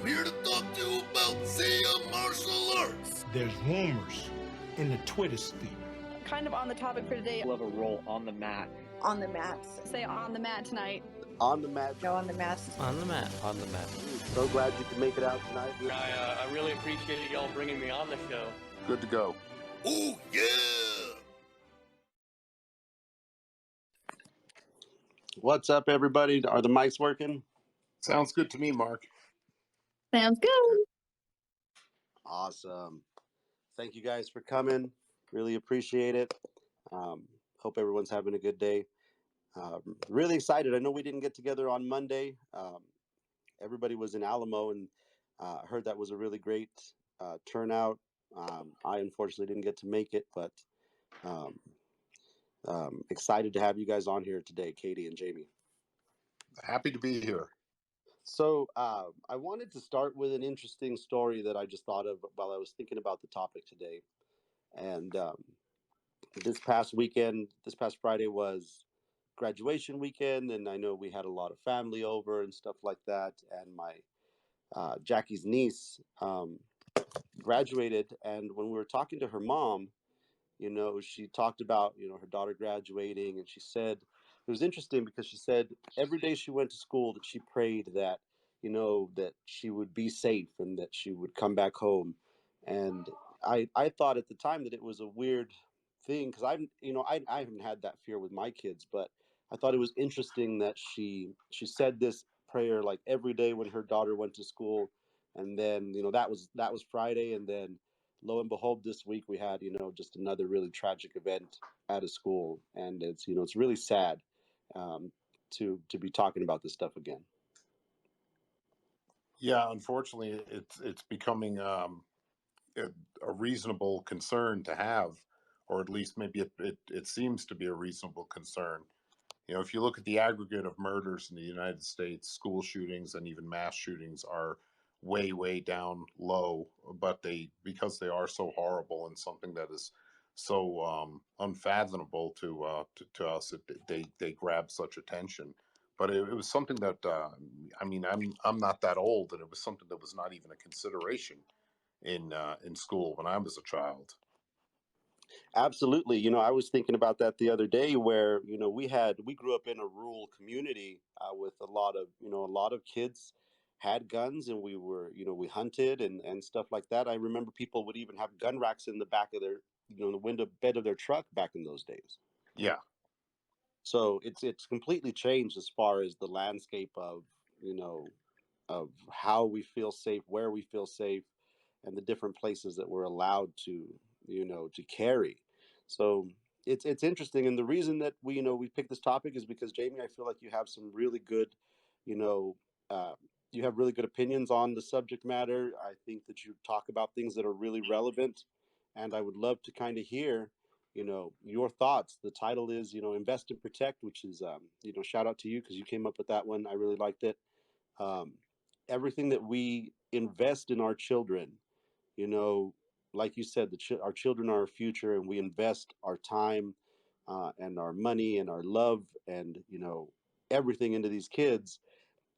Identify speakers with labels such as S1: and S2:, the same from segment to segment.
S1: I'm here to talk to you about Zia martial arts.
S2: There's rumors in the Twitter sphere.
S3: Kind of on the topic for today.
S4: We'll have a roll on the mat.
S5: On the mats.
S3: Say on the mat tonight.
S6: On the mat.
S5: Go on the mats.
S7: On the mat. On the mat.
S6: So glad you could make it out tonight.
S4: I really appreciate y'all bringing me on the show.
S6: Good to go.
S1: Oh, yeah!
S6: What's up, everybody? Are the mics working?
S8: Sounds good to me, Mark.
S3: Sounds good.
S6: Awesome. Thank you guys for coming. Really appreciate it. Hope everyone's having a good day. Really excited. I know we didn't get together on Monday. Everybody was in Alamo, and heard that was a really great turnout. I unfortunately didn't get to make it, but excited to have you guys on here today, Katie and Jamie.
S8: Happy to be here.
S6: So I wanted to start with an interesting story that I just thought of while I was thinking about the topic today. And this past Friday was graduation weekend, and I know we had a lot of family over and stuff like that. And my Jackie's niece graduated, and when we were talking to her mom, she talked about her daughter graduating, and she said it was interesting because she said every day she went to school that she prayed that that she would be safe and that she would come back home. And I thought at the time that it was a weird thing because I haven't had that fear with my kids, but I thought it was interesting that she said this prayer like every day when her daughter went to school. And then that was Friday, and then lo and behold, this week we had just another really tragic event at a school, and it's really sad to be talking about this stuff again.
S8: Yeah, unfortunately, it's becoming a reasonable concern to have, or at least maybe it seems to be a reasonable concern. If you look at the aggregate of murders in the United States, school shootings and even mass shootings are way down low, but because they are so horrible and something that is so unfathomable to us, they grab such attention. But it was something that I'm not that old, and it was something that was not even a consideration in school when I was a child.
S6: Absolutely. I was thinking about that the other day where, we grew up in a rural community with a lot of kids had guns, and we were, we hunted and stuff like that. I remember people would even have gun racks in the back of their, the window bed of their truck back in those days.
S8: Yeah.
S6: So it's completely changed as far as the landscape of, of how we feel safe, where we feel safe, and the different places that we're allowed to, to carry. So it's interesting, and the reason that we picked this topic is because, Jamie, I feel like you have some really good, you have really good opinions on the subject matter. I think that you talk about things that are really relevant, and I would love to kind of hear your thoughts. The title is Invest and Protect, which is shout out to you because you came up with that one. I really liked it. Everything that we invest in our children, like you said, our children are our future, and we invest our time and our money and our love and everything into these kids.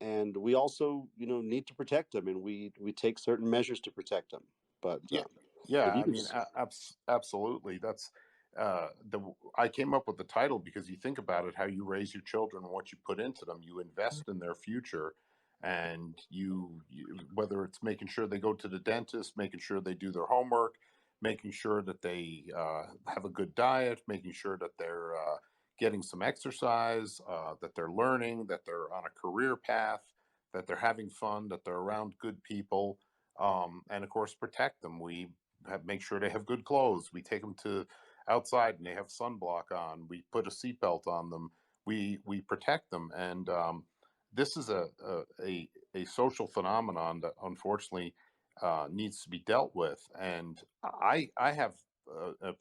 S6: And we also need to protect them, and we take certain measures to protect them. But
S8: absolutely. That's I came up with the title because you think about it, how you raise your children and what you put into them. You invest in their future, and you whether it's making sure they go to the dentist, making sure they do their homework, making sure that they have a good diet, making sure that they're getting some exercise, that they're learning, that they're on a career path, that they're having fun, that they're around good people, and of course protect them. We make sure they have good clothes. We take them to outside and they have sunblock on. We put a seatbelt on them. We protect them, and this is a social phenomenon that unfortunately needs to be dealt with. And I have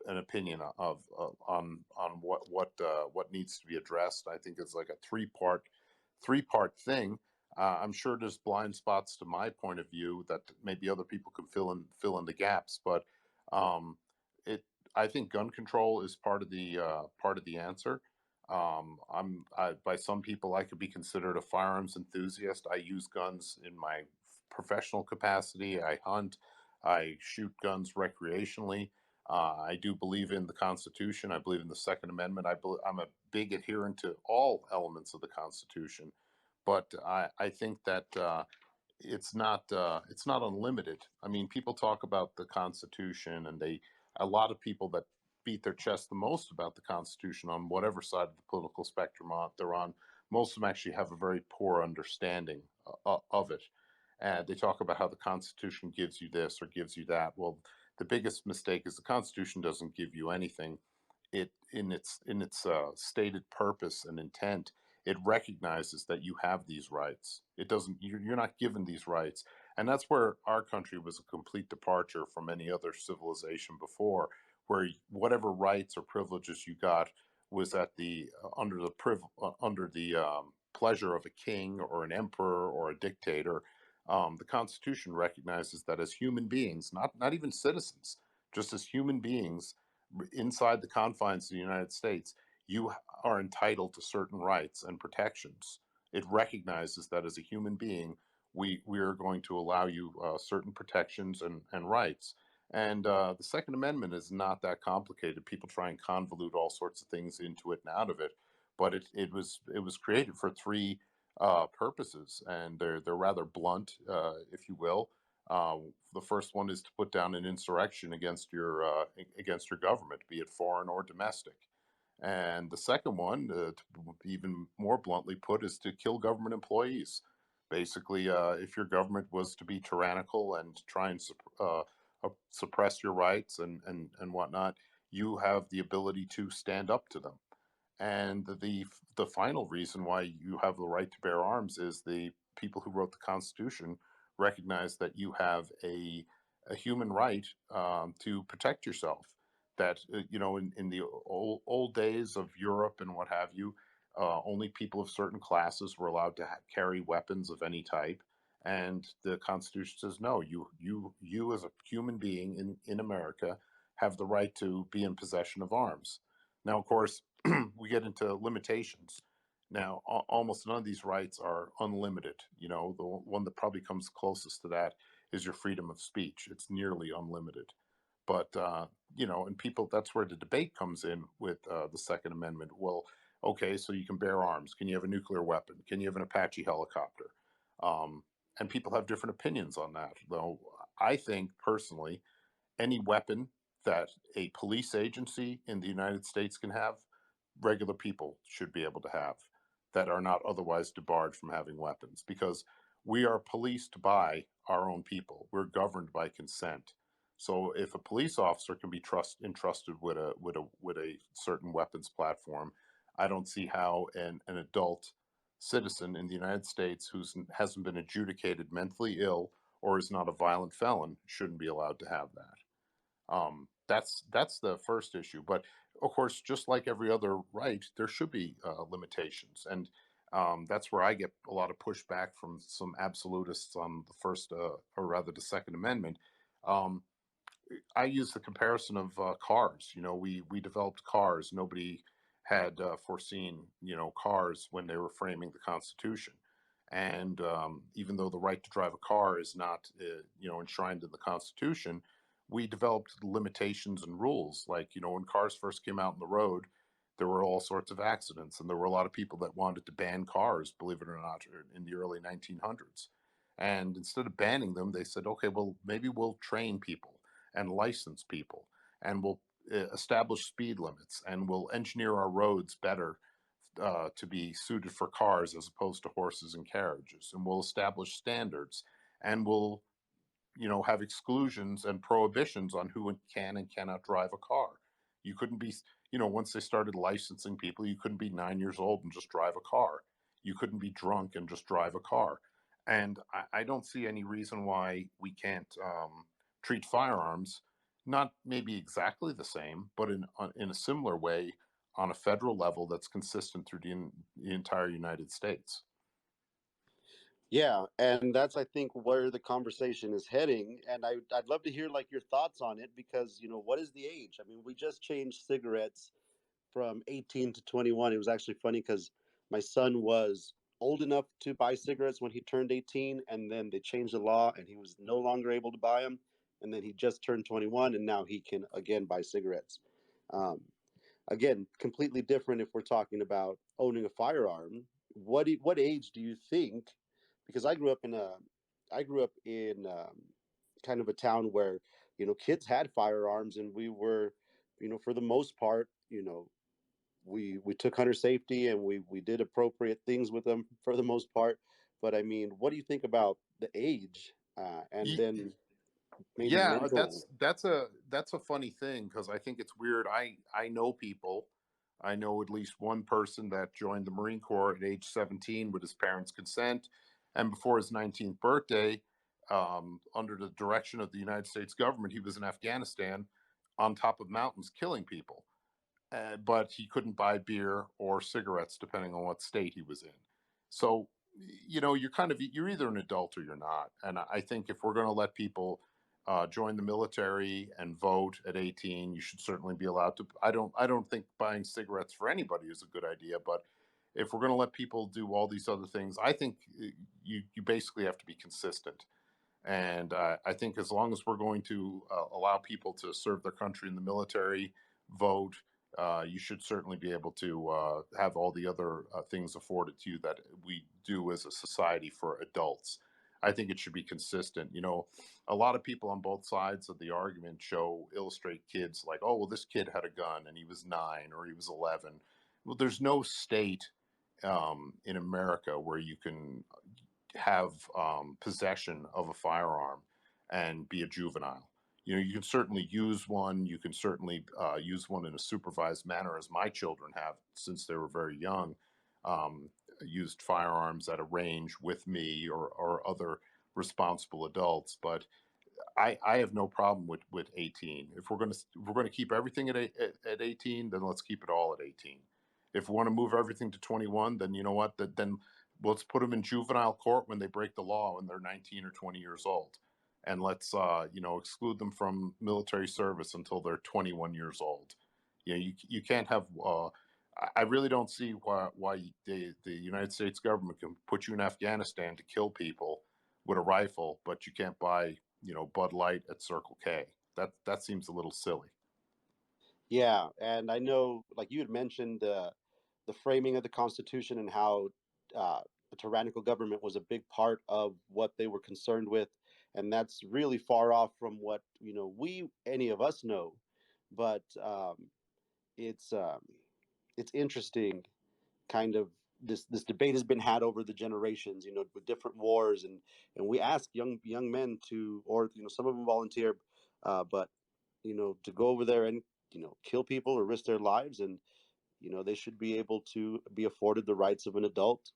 S8: an opinion on what needs to be addressed. I think it's like a three part thing. I'm sure there's blind spots to my point of view that maybe other people can fill in the gaps, but I think gun control is part of the answer. By some people, I could be considered a firearms enthusiast. I use guns in my professional capacity. I hunt. I shoot guns recreationally. I do believe in the Constitution. I believe in the Second Amendment. I'm a big adherent to all elements of the Constitution, but I think that it's not unlimited. I mean, people talk about the Constitution, and a lot of people that beat their chest the most about the Constitution on whatever side of the political spectrum they're on, most of them actually have a very poor understanding of it. And they talk about how the Constitution gives you this or gives you that. Well, the biggest mistake is the Constitution doesn't give you anything. It in its stated purpose and intent, it recognizes that you have these rights. It doesn't. You're not given these rights, and that's where our country was a complete departure from any other civilization before, where whatever rights or privileges you got was at the under the pleasure of a king or an emperor or a dictator. The Constitution recognizes that as human beings, not even citizens, just as human beings inside the confines of the United States, you are entitled to certain rights and protections. It recognizes that as a human being, we are going to allow you certain protections and rights. And the Second Amendment is not that complicated. People try and convolute all sorts of things into it and out of it, but it was created for three purposes, and they're rather blunt, if you will. Uh, the first one is to put down an insurrection against your government, be it foreign or domestic. And the second one, to be even more bluntly put, is to kill government employees. Basically, if your government was to be tyrannical and try and suppress your rights and whatnot, you have the ability to stand up to them. And the final reason why you have the right to bear arms is the people who wrote the Constitution recognize that you have a human right to protect yourself. That in the old days of Europe and what have you, only people of certain classes were allowed to carry weapons of any type, and the Constitution says no. You as a human being in America have the right to be in possession of arms. Now, of course, we get into limitations. Now, almost none of these rights are unlimited. The one that probably comes closest to that is your freedom of speech. It's nearly unlimited. But, and people, that's where the debate comes in with the Second Amendment. Well, okay, so you can bear arms. Can you have a nuclear weapon? Can you have an Apache helicopter? And people have different opinions on that. Though I think personally, any weapon that a police agency in the United States can have, regular people should be able to have, that are not otherwise debarred from having weapons, because we are policed by our own people. We're governed by consent. So if a police officer can be entrusted with a certain weapons platform, I don't see how an adult citizen in the United States who hasn't been adjudicated mentally ill or is not a violent felon shouldn't be allowed to have that. That's the first issue. But of course, just like every other right, there should be limitations, and that's where I get a lot of pushback from some absolutists on the first, or rather, the Second Amendment. Um, I use the comparison of cars. We developed cars. Nobody had foreseen cars when they were framing the Constitution. And even though the right to drive a car is not enshrined in the Constitution, we developed limitations and rules. Like when cars first came out on the road, there were all sorts of accidents, and there were a lot of people that wanted to ban cars, believe it or not, in the early 1900s. And instead of banning them, they said, okay, well, maybe we'll train people and license people, and we'll establish speed limits, and we'll engineer our roads better to be suited for cars as opposed to horses and carriages, and we'll establish standards, and we'll have exclusions and prohibitions on who can and cannot drive a car. You couldn't be, once they started licensing people, you couldn't be 9 years old and just drive a car. You couldn't be drunk and just drive a car. And I don't see any reason why we can't treat firearms, not maybe exactly the same, but in a similar way on a federal level that's consistent through the entire United States.
S6: Yeah, and that's, I think, where the conversation is heading. And I'd love to hear like your thoughts on it, because what is the age? I mean, we just changed cigarettes from 18 to 21. It was actually funny because my son was old enough to buy cigarettes when he turned 18, and then they changed the law and he was no longer able to buy them, and then he just turned 21 and now he can again buy cigarettes. um, Again, completely different if we're talking about owning a firearm. What age do you think? Because I grew up in kind of a town where kids had firearms, and we were, for the most part, we took hunter safety, and we did appropriate things with them for the most part. But I mean, what do you think about the age, and
S8: Ye-
S6: then maybe
S8: Yeah,
S6: mental?
S8: that's a funny thing because I think it's weird. I know people. I know at least one person that joined the Marine Corps at age 17 with his parents' consent, and before his 19th birthday, under the direction of the United States government, he was in Afghanistan, on top of mountains, killing people. But he couldn't buy beer or cigarettes depending on what state he was in. So, you're either an adult or you're not. And I think if we're going to let people join the military and vote at 18, you should certainly be allowed to. I don't think buying cigarettes for anybody is a good idea, but if we're going to let people do all these other things, I think you basically have to be consistent. And I think as long as we're going to allow people to serve their country in the military, vote, you should certainly be able to have all the other things afforded to you that we do as a society for adults. I think it should be consistent. A lot of people on both sides of the argument illustrate kids like, oh, well, this kid had a gun and he was 9 or he was 11. Well, there's no state in America where you can have possession of a firearm and be a juvenile. You can certainly use one. You can certainly use one in a supervised manner, as my children have since they were very young. Used firearms at a range with me or other responsible adults. But I have no problem with 18. If we're going to keep everything at 18, then let's keep it all at 18. If we want to move everything to 21, then you know what? Then let's put them in juvenile court when they break the law when they're 19 or 20 years old, and let's exclude them from military service until they're 21 years old. You can't have. I really don't see why the United States government can put you in Afghanistan to kill people with a rifle, but you can't buy Bud Light at Circle K. That seems a little silly.
S6: Yeah, and I know, like you had mentioned, the framing of the Constitution and how the tyrannical government was a big part of what they were concerned with, and that's really far off from what any of us know. But it's um, it's interesting, kind of this debate has been had over the generations, with different wars, and we ask young men to, or some of them volunteer, but to go over there and kill people or risk their lives, and they should be able to be afforded the rights of an adult.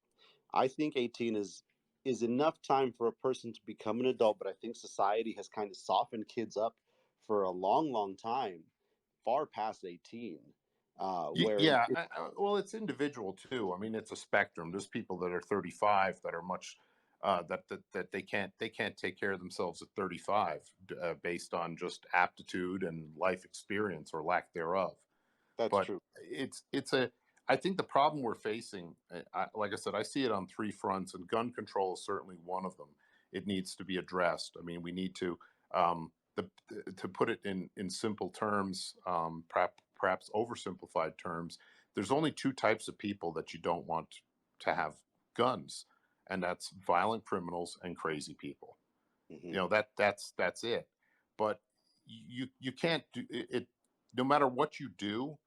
S6: I think 18 is enough time for a person to become an adult, but I think society has kind of softened kids up for a long, long time, far past 18. Where
S8: Yeah, well, it's individual too. I mean, it's a spectrum. There's people that are 35 that are much that they can't take care of themselves at 35 based on just aptitude and life experience or lack thereof.
S6: that's
S8: But
S6: true.
S8: it's a I think the problem we're facing, like I said, I see it on three fronts, and gun control is certainly one of them. It needs to be addressed. I mean, we need to um, the, to put it in simple terms, perhaps oversimplified terms. There's only two types of people that you don't want to have guns, and that's violent criminals and crazy people.
S6: Hmm.
S8: That's it. But you can't do it. No matter what you do,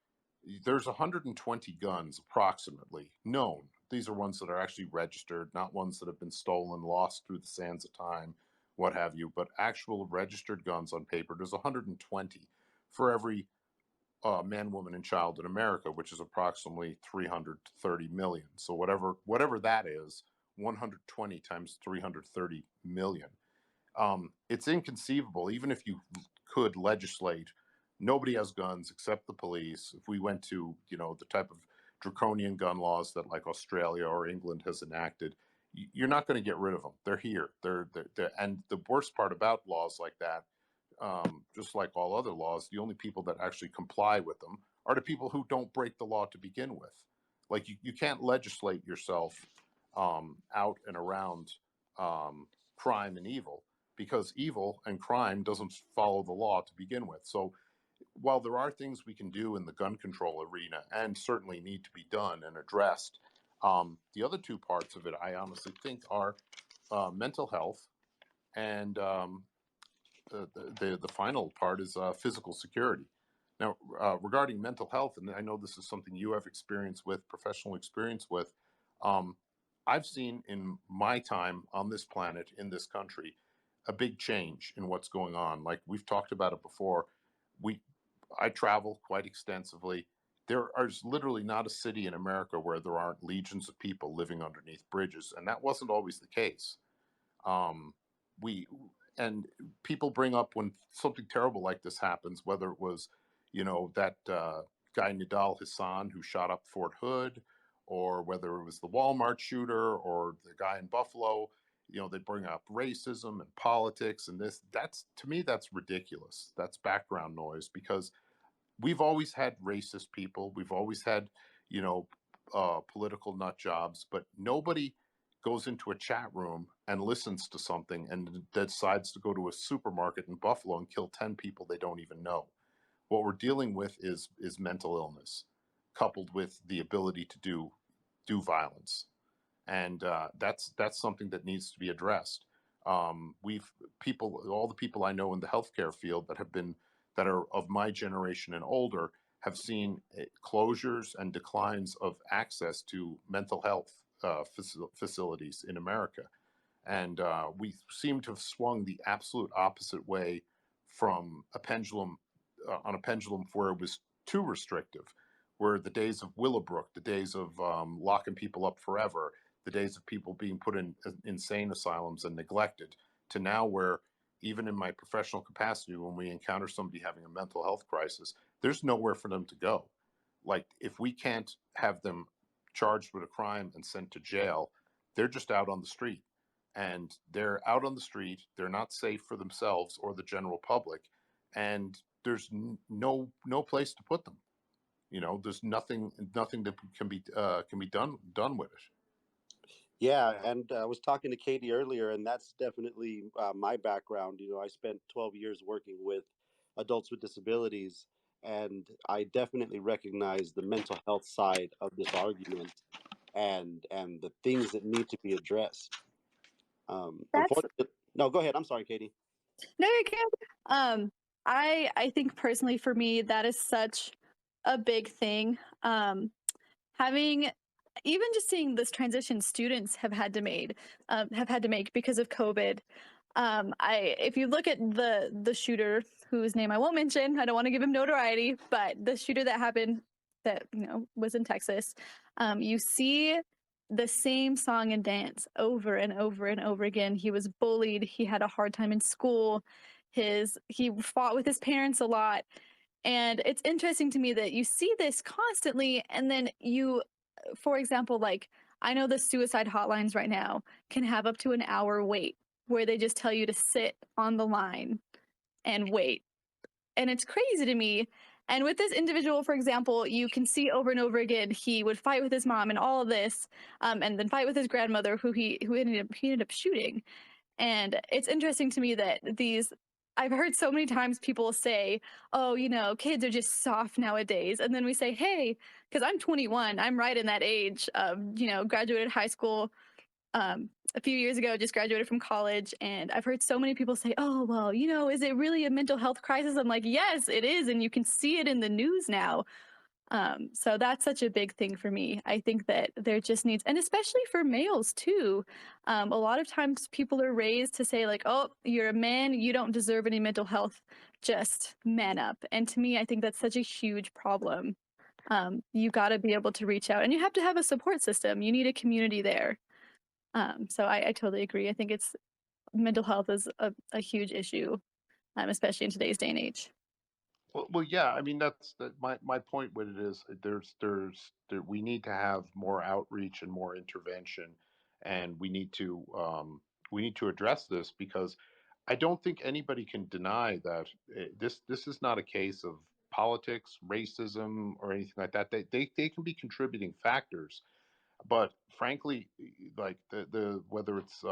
S8: there's 120 guns approximately known. These are ones that are actually registered, not ones that have been stolen, lost through the sands of time, what have you, but actual registered guns on paper. There's 120 for every man, woman, and child in America, which is approximately 330 million. So whatever that is, 120 times 330 million. It's inconceivable, even if you could legislate, nobody has guns except the police. If we went to, the type of draconian gun laws that like Australia or England has enacted, you're not going to get rid of them. They're here. And the worst part about laws like that, just like all other laws, the only people that actually comply with them are the people who don't break the law to begin with. Like you can't legislate yourself out and around crime and evil, because evil and crime doesn't follow the law to begin with. So while there are things we can do in the gun control arena and certainly need to be done and addressed, the other two parts of it, I honestly think, are mental health, and the final part is physical security. Now, regarding mental health, and I know this is something you have experience with, professional experience with, um, I've seen in my time on this planet, in this country, a big change in what's going on. Like we've talked about it before. We, I travel quite extensively. There is literally not a city in America where there aren't legions of people living underneath bridges, and that wasn't always the case. Um, we and people bring up when something terrible like this happens, whether it was, that guy Nidal Hassan who shot up Fort Hood, or whether it was the Walmart shooter or the guy in Buffalo. They bring up racism and politics and this. That's, to me, that's ridiculous. That's background noise, because we've always had racist people. We've always had, you know, political nut jobs, but nobody goes into a chat room and listens to something and decides to go to a supermarket in Buffalo and kill 10 people they don't even know. What we're dealing with is mental illness, coupled with the ability to do violence, and that's something that needs to be addressed. All the people I know in the healthcare field that are of my generation and older have seen closures and declines of access to mental health facilities in America, and we seem to have swung the absolute opposite way from a pendulum on a pendulum where it was too restrictive, where the days of Willowbrook, the days of locking people up forever, the days of people being put in insane asylums and neglected, to now where even in my professional capacity, when we encounter somebody having a mental health crisis, there's nowhere for them to go. Like, if we can't have them charged with a crime and sent to jail, they're just out on the street. And they're out on the street, they're not safe for themselves or the general public, and there's no place to put them. There's nothing that can be done with it.
S6: Yeah, and I was talking to Katie earlier, and that's definitely my background. I spent 12 years working with adults with disabilities, and I definitely recognize the mental health side of this argument, and the things that need to be addressed.
S3: That's
S6: Unfortunately, no, go ahead. I'm sorry, Katie.
S3: no, you can. I think personally for me that is such a big thing. Having even just seeing this transition students have had to make because of COVID. If you look at the shooter whose name I won't mention, I don't want to give him notoriety, but the shooter that happened that was in Texas, you see the same song and dance over and over and over again. He was bullied. He had a hard time in school. He fought with his parents a lot. And it's interesting to me that you see this constantly, and then for example, like I know the suicide hotlines right now can have up to an hour wait where they just tell you to sit on the line and wait. And it's crazy to me. And with this individual, for example, you can see over and over again, he would fight with his mom and all of this, and then fight with his grandmother, who he ended up shooting. And it's interesting to me that I've heard so many times people say, oh, kids are just soft nowadays. And then we say, hey, because I'm 21, I'm right in that age of, graduated high school a few years ago, just graduated from college. And I've heard so many people say, oh, well, is it really a mental health crisis? I'm like, yes, it is. And you can see it in the news now. So that's such a big thing for me. I think that there just needs, and especially for males too. A lot of times people are raised to say like, oh, you're a man, you don't deserve any mental health, just man up. And to me, I think that's such a huge problem. You got to be able to reach out, and you have to have a support system. You need a community there. So I totally agree. I think mental health is a huge issue, especially in today's day and age.
S8: Well, yeah. I mean, that's my point with it is we need to have more outreach and more intervention, and we need to address this, because I don't think anybody can deny that this is not a case of politics, racism, or anything like that. They can be contributing factors, But frankly, like the whether it's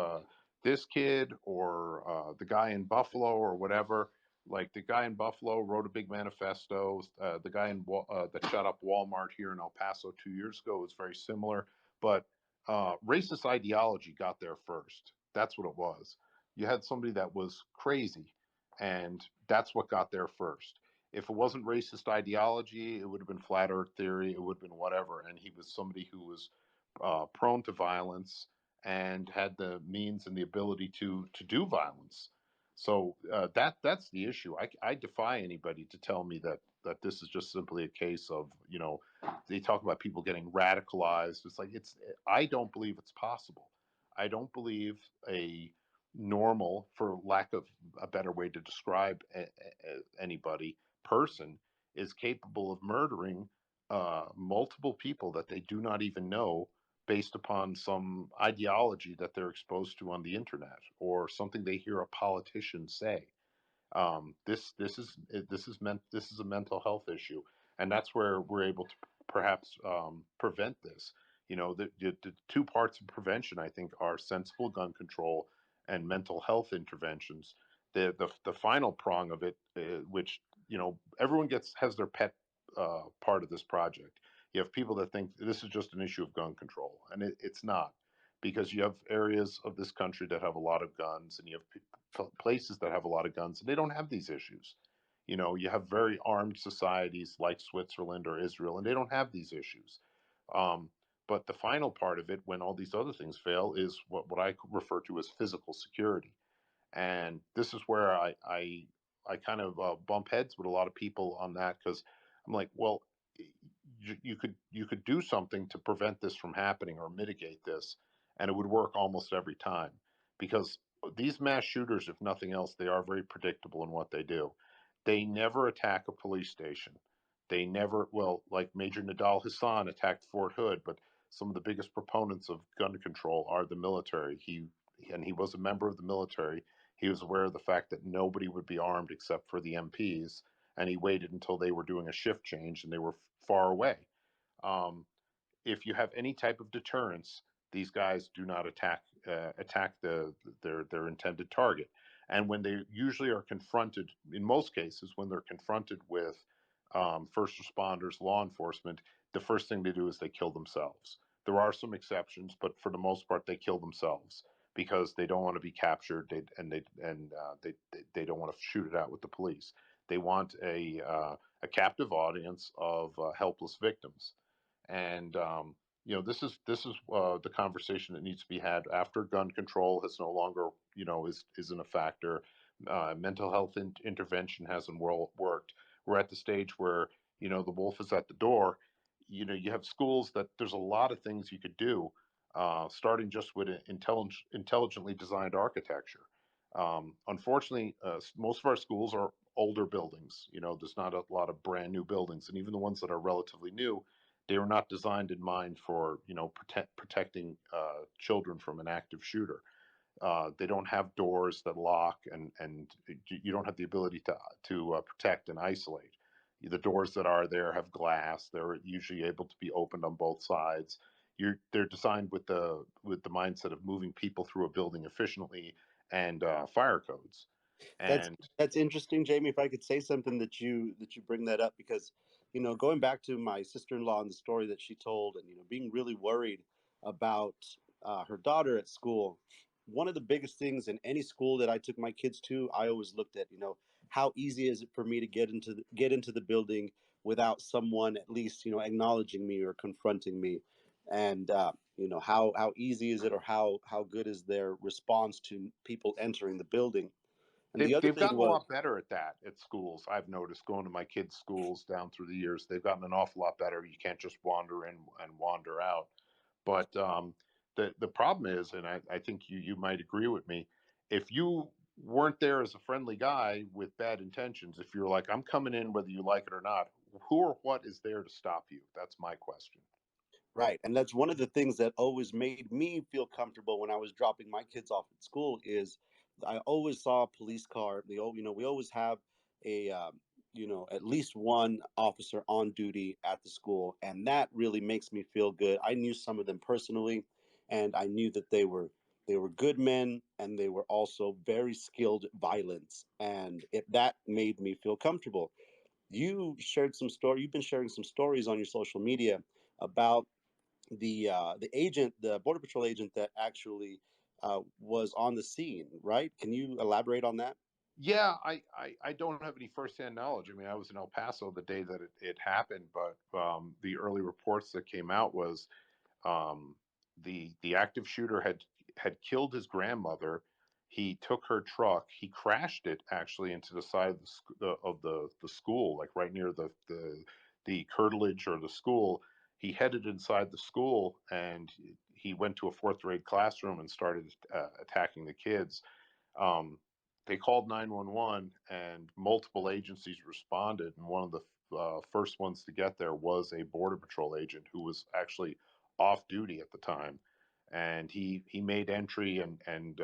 S8: this kid or the guy in Buffalo or whatever, like the guy in Buffalo wrote a big manifesto. The guy that shut up Walmart here in El Paso 2 years ago was very similar, but racist ideology got there first. That's what it was. You had somebody that was crazy, and that's what got there first. If it wasn't racist ideology, it would have been flat earth theory, it would have been whatever. And he was somebody who was prone to violence and had the means and the ability to do violence. So that's the issue. I defy anybody to tell me that this is just simply a case of, they talk about people getting radicalized. It's like I don't believe it's possible. I don't believe a normal, for lack of a better way to describe anybody, person is capable of murdering multiple people that they do not even know based upon some ideology that they're exposed to on the internet or something they hear a politician say. This is a mental health issue, and that's where we're able to perhaps prevent this. The two parts of prevention, I think, are sensible gun control and mental health interventions. The final prong of it, which everyone has their pet part of this project. You have people that think this is just an issue of gun control, and it's not, because you have areas of this country that have a lot of guns, and you have places that have a lot of guns, and they don't have these issues. You have very armed societies like Switzerland or Israel, and they don't have these issues. Um, but the final part of it, when all these other things fail, is what I refer to as physical security. And this is where I kind of bump heads with a lot of people on that, because I'm like, well, you could do something to prevent this from happening or mitigate this, and it would work almost every time, because these mass shooters, if nothing else, they are very predictable in what they do. They never attack a police station. They never, well, like Major Nadal Hassan attacked Fort Hood, but some of the biggest proponents of gun control are the military. He was a member of the military. He was aware of the fact that nobody would be armed except for the MPs, and he waited until they were doing a shift change and they were far away. Um, if you have any type of deterrence, these guys do not attack their intended target. And when they usually are confronted, in most cases, when they're confronted with first responders, law enforcement, the first thing they do is they kill themselves. There are some exceptions, but for the most part, they kill themselves because they don't want to be captured, they don't want to shoot it out with the police. They want a captive audience of helpless victims. And this is the conversation that needs to be had after gun control has no longer isn't a factor. Mental health intervention hasn't worked. We're at the stage where the wolf is at the door. You have schools that there's a lot of things you could do, starting just with intelligently designed architecture. Unfortunately, most of our schools are older buildings. There's not a lot of brand new buildings, and even the ones that are relatively new, they were not designed in mind for protecting children from an active shooter. They don't have doors that lock, and you don't have the ability to protect and isolate. The doors that are there have glass. They're usually able to be opened on both sides. They're designed with the mindset of moving people through a building efficiently, and fire codes.
S6: That's
S8: And
S6: that's interesting, Jamie. If I could say something that you bring that up, because going back to my sister-in-law and the story that she told, and being really worried about her daughter at school. One of the biggest things in any school that I took my kids to, I always looked at, how easy is it for me to get into the building without someone at least acknowledging me or confronting me, and how easy is it, or how good is their response to people entering the building. And the other
S8: they've
S6: thing
S8: gotten a
S6: was,
S8: lot better at that at schools. I've noticed going to my kids' schools down through the years. They've gotten an awful lot better. You can't just wander in and wander out. But the problem is, and I think you might agree with me, if you weren't there as a friendly guy with bad intentions, if you're like, I'm coming in whether you like it or not, who or what is there to stop you? That's my question.
S6: right, and that's one of the things that always made me feel comfortable when I was dropping my kids off at school is I always saw a police car. We always have a at least one officer on duty at the school, and that really makes me feel good. I knew some of them personally, and I knew that they were good men, and they were also very skilled at violence, and that made me feel comfortable. You've been sharing some stories on your social media about the agent, the border patrol agent that actually was on the scene, right? Can you elaborate on that?
S8: Yeah, I don't have any firsthand knowledge. I mean, I was in El Paso the day that it happened, but the early reports that came out was um, the active shooter had killed his grandmother. He took her truck. He crashed it actually into the side of the school, like right near the curtilage or the school. He headed inside the school and he went to a fourth grade classroom and started attacking the kids. um, they called 911 and multiple agencies responded. And one of the first ones to get there was a Border Patrol agent who was actually off duty at the time. And he made entry and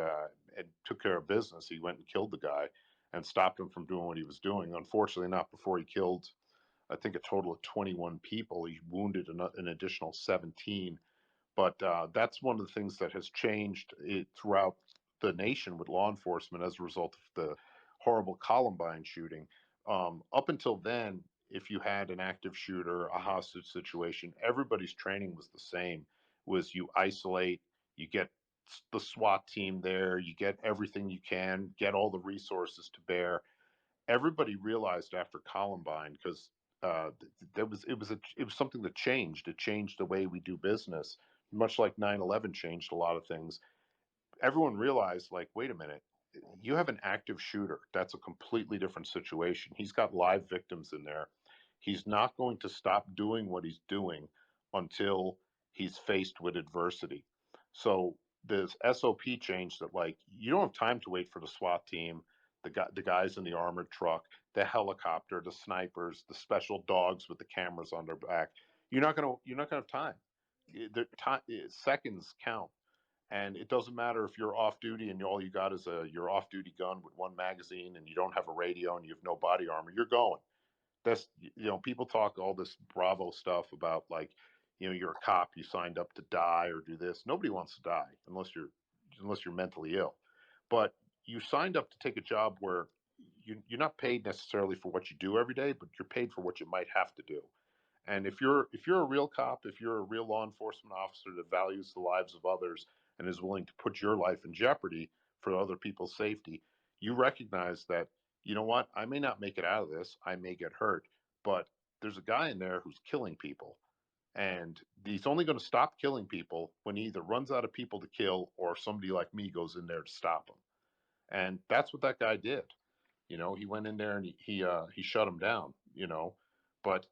S8: took care of business. He went and killed the guy and stopped him from doing what he was doing. Unfortunately, not before he killed, I think, a total of 21 people. He wounded an additional 17. But that's one of the things that has changed throughout the nation with law enforcement as a result of the horrible Columbine shooting. Up until then, if you had an active shooter, a hostage situation, everybody's training was the same. Was you isolate, you get the SWAT team there, you get everything you can, get all the resources to bear. Everybody realized after Columbine, because there was it was something that changed. It changed the way we do business, much like 9/11 changed a lot of things. Everyone realized, like, wait a minute, you have an active shooter. That's a completely different situation. He's got live victims in there. He's not going to stop doing what he's doing until he's faced with adversity. So this SOP change that, like, you don't have time to wait for the SWAT team, the guys in the armored truck, the helicopter, the snipers, the special dogs with the cameras on their back. You're not gonna have time. The time seconds count, and it doesn't matter if you're off duty and all you got is your off duty gun with one magazine and you don't have a radio and you have no body armor. You're going. That's, people talk all this Bravo stuff about, like, you're a cop, you signed up to die or do this. Nobody wants to die unless you're mentally ill. But you signed up to take a job where you're not paid necessarily for what you do every day, but you're paid for what you might have to do. And if you're a real cop, if you're a real law enforcement officer that values the lives of others and is willing to put your life in jeopardy for other people's safety, you recognize that, you know what, I may not make it out of this, I may get hurt, but there's a guy in there who's killing people. And he's only going to stop killing people when he either runs out of people to kill or somebody like me goes in there to stop him. And that's what that guy did. He went in there and he shut him down. But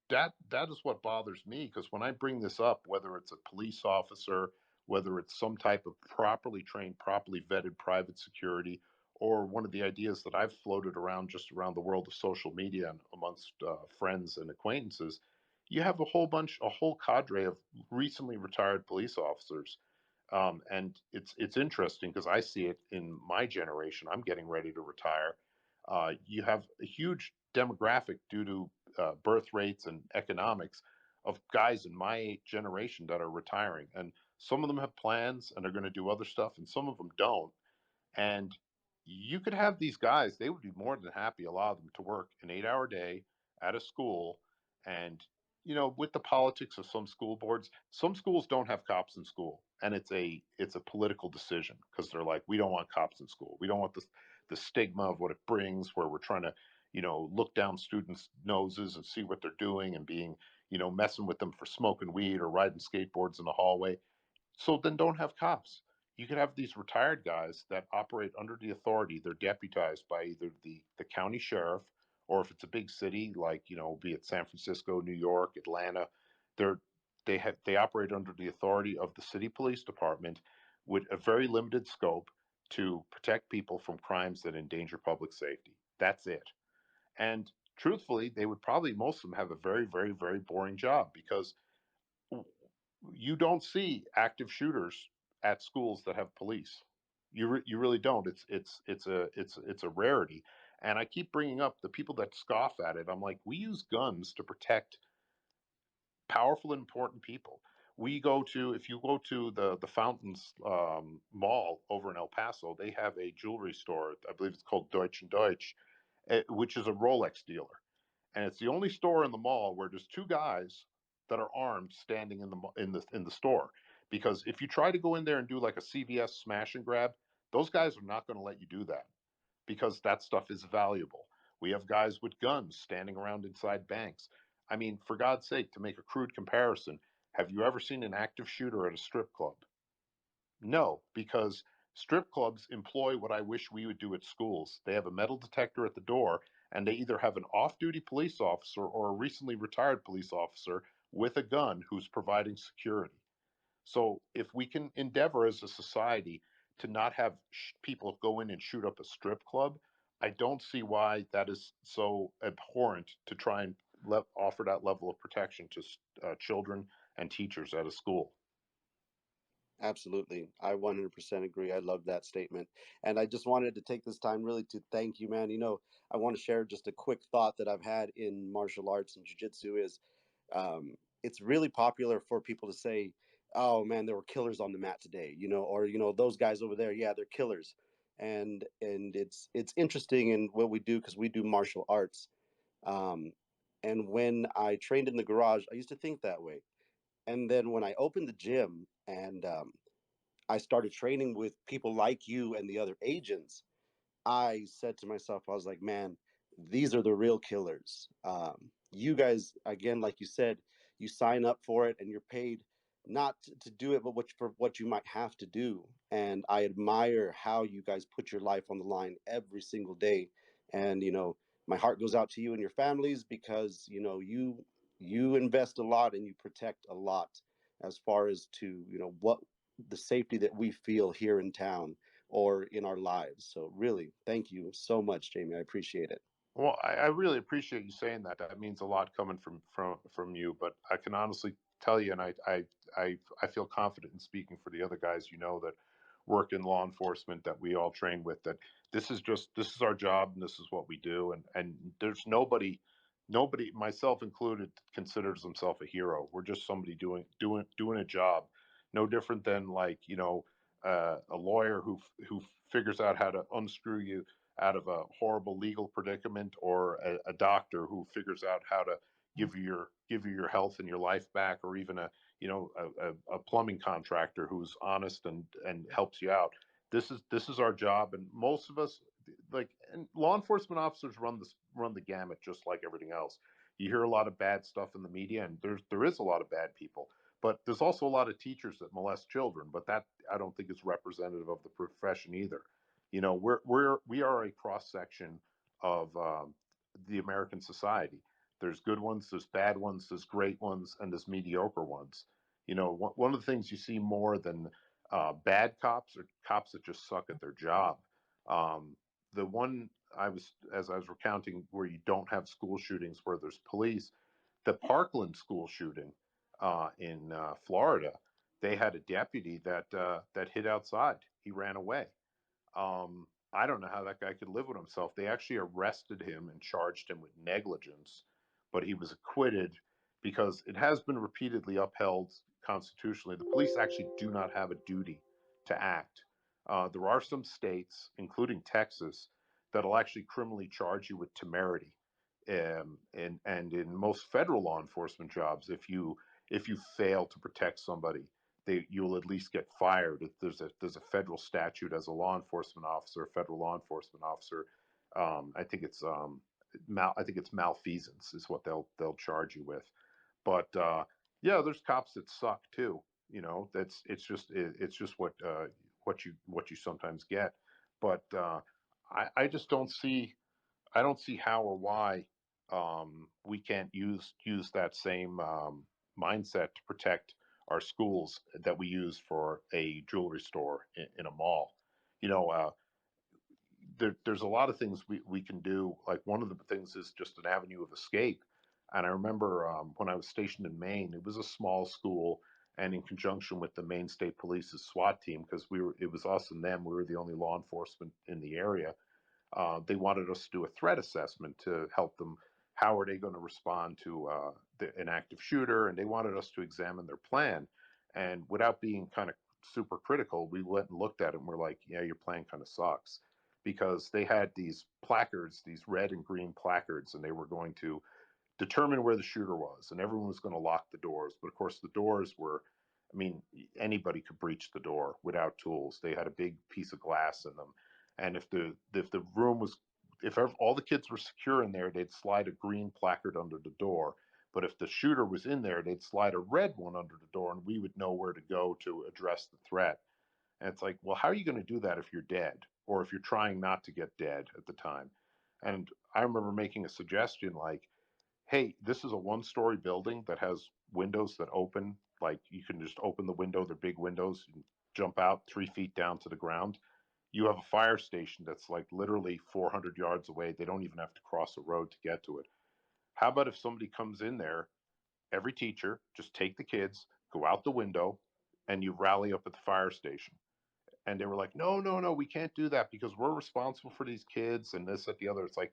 S8: that is what bothers me, because when I bring this up, whether it's a police officer, whether it's some type of properly trained, properly vetted private security, or one of the ideas that I've floated around just around the world of social media and amongst friends and acquaintances, you have a whole cadre of recently retired police officers. And it's interesting because I see it in my generation. I'm getting ready to retire. You have a huge demographic due to birth rates and economics of guys in my generation that are retiring, and some of them have plans and are going to do other stuff, and some of them don't. And you could have these guys, they would be more than happy, allow them to work an 8-hour day at a school. And, with the politics of some school boards, some schools don't have cops in school. And it's a political decision because they're like, we don't want cops in school. We don't want the stigma of what it brings, where we're trying to, look down students' noses and see what they're doing and being, messing with them for smoking weed or riding skateboards in the hallway. So then don't have cops. You could have these retired guys that operate under the authority. They're deputized by either the county sheriff, or if it's a big city like, be it San Francisco, New York, Atlanta, they're they operate under the authority of the city police department with a very limited scope to protect people from crimes that endanger public safety. That's it. And truthfully, they would probably, most of them have a very, very, very boring job, because you don't see active shooters at schools that have police. You really don't. It's a rarity. And I keep bringing up the people that scoff at it. I'm like, we use guns to protect powerful and important people. We go to If you go to the Fountains Mall over in El Paso, they have a jewelry store. I believe it's called Deutsch and Deutsch, which is a Rolex dealer, and it's the only store in the mall where there's two guys that are armed standing in the store. Because if you try to go in there and do like a CVS smash and grab, those guys are not going to let you do that because that stuff is valuable. We have guys with guns standing around inside banks. I mean, for God's sake, to make a crude comparison, have you ever seen an active shooter at a strip club? No, because strip clubs employ what I wish we would do at schools. They have a metal detector at the door, and they either have an off duty police officer or a recently retired police officer with a gun who's providing security. So, if we can endeavor as a society to not have people go in and shoot up a strip club, I don't see why that is so abhorrent to try and offer that level of protection to children and teachers at a school.
S6: Absolutely. I 100% agree. I love that statement. And I just wanted to take this time really to thank you, man. I want to share just a quick thought that I've had in martial arts and jiu-jitsu is it's really popular for people to say, "Oh man, there were killers on the mat today," or those guys over there, yeah, they're killers. And it's interesting in what we do because we do martial arts. Um, and when I trained in the garage, I used to think that way. And then when I opened the gym and I started training with people like you and the other agents, I said to myself, I was like, man, these are the real killers. You guys, again, like you said, you sign up for it and you're paid not to do it, but for what you might have to do. And I admire how you guys put your life on the line every single day. And my heart goes out to you and your families because you invest a lot and you protect a lot as far as to what the safety that we feel here in town or in our lives. So really, thank you so much, Jamie. I appreciate it.
S8: Well, I really appreciate you saying that. That means a lot coming from you. But I can honestly tell you, and I feel confident in speaking for the other guys that work in law enforcement that we all train with. That this is our job and this is what we do. And there's nobody, myself included, considers himself a hero. We're just somebody doing a job, no different than a lawyer who figures out how to unscrew you out of a horrible legal predicament, or a doctor who figures out how to give you your health and your life back, or even a plumbing contractor who's honest and helps you out. This is our job, and most of us, and law enforcement officers run the gamut just like everything else. You hear a lot of bad stuff in the media, and there is a lot of bad people, but there's also a lot of teachers that molest children. But that, I don't think, is representative of the profession either. We are a cross section of the American society. There's good ones, there's bad ones, there's great ones, and there's mediocre ones. One of the things you see more than bad cops are cops that just suck at their job. The one as I was recounting, where you don't have school shootings where there's police, the Parkland school shooting in Florida, they had a deputy that hid outside. He ran away. I don't know how that guy could live with himself. They actually arrested him and charged him with negligence, but he was acquitted because it has been repeatedly upheld constitutionally. The police actually do not have a duty to act. There are some states, including Texas, that'll actually criminally charge you with temerity. And in most federal law enforcement jobs, if you fail to protect somebody, you'll at least get fired. If there's a federal statute as a law enforcement officer, a federal law enforcement officer. I think it's malfeasance is what they'll charge you with. But yeah, there's cops that suck too. It's just what you sometimes get. But I just don't see how or why we can't use that same mindset to protect our schools that we use for a jewelry store in a mall. You know, there's a lot of things we can do. Like, one of the things is just an avenue of escape. And I remember when I was stationed in Maine, it was a small school, and in conjunction with the Maine State Police's SWAT team, because it was us and them, we were the only law enforcement in the area. They wanted us to do a threat assessment to help them. How are they going to respond to an active shooter? And they wanted us to examine their plan. And without being kind of super critical, we went and looked at it and we're like, yeah, your plan kind of sucks. Because they had these placards, these red and green placards, and they were going to determine where the shooter was, and everyone was going to lock the doors. But of course, the doors were, I mean, anybody could breach the door without tools. They had a big piece of glass in them, and if the room was, if all the kids were secure in there, they'd slide a green placard under the door. But if the shooter was in there, they'd slide a red one under the door, and we would know where to go to address the threat. And it's like, well, how are you going to do that if you're dead, or if you're trying not to get dead at the time? And I remember making a suggestion like, hey, this is a one-story building that has windows that open. Like, you can just open the window, they're big windows, and jump out 3 feet down to the ground. You have a fire station that's like literally 400 yards away. They don't even have to cross a road to get to it. How about if somebody comes in there, every teacher, just take the kids, go out the window, and you rally up at the fire station? And they were like, no, no, no, we can't do that because we're responsible for these kids and this, that, the other. It's like,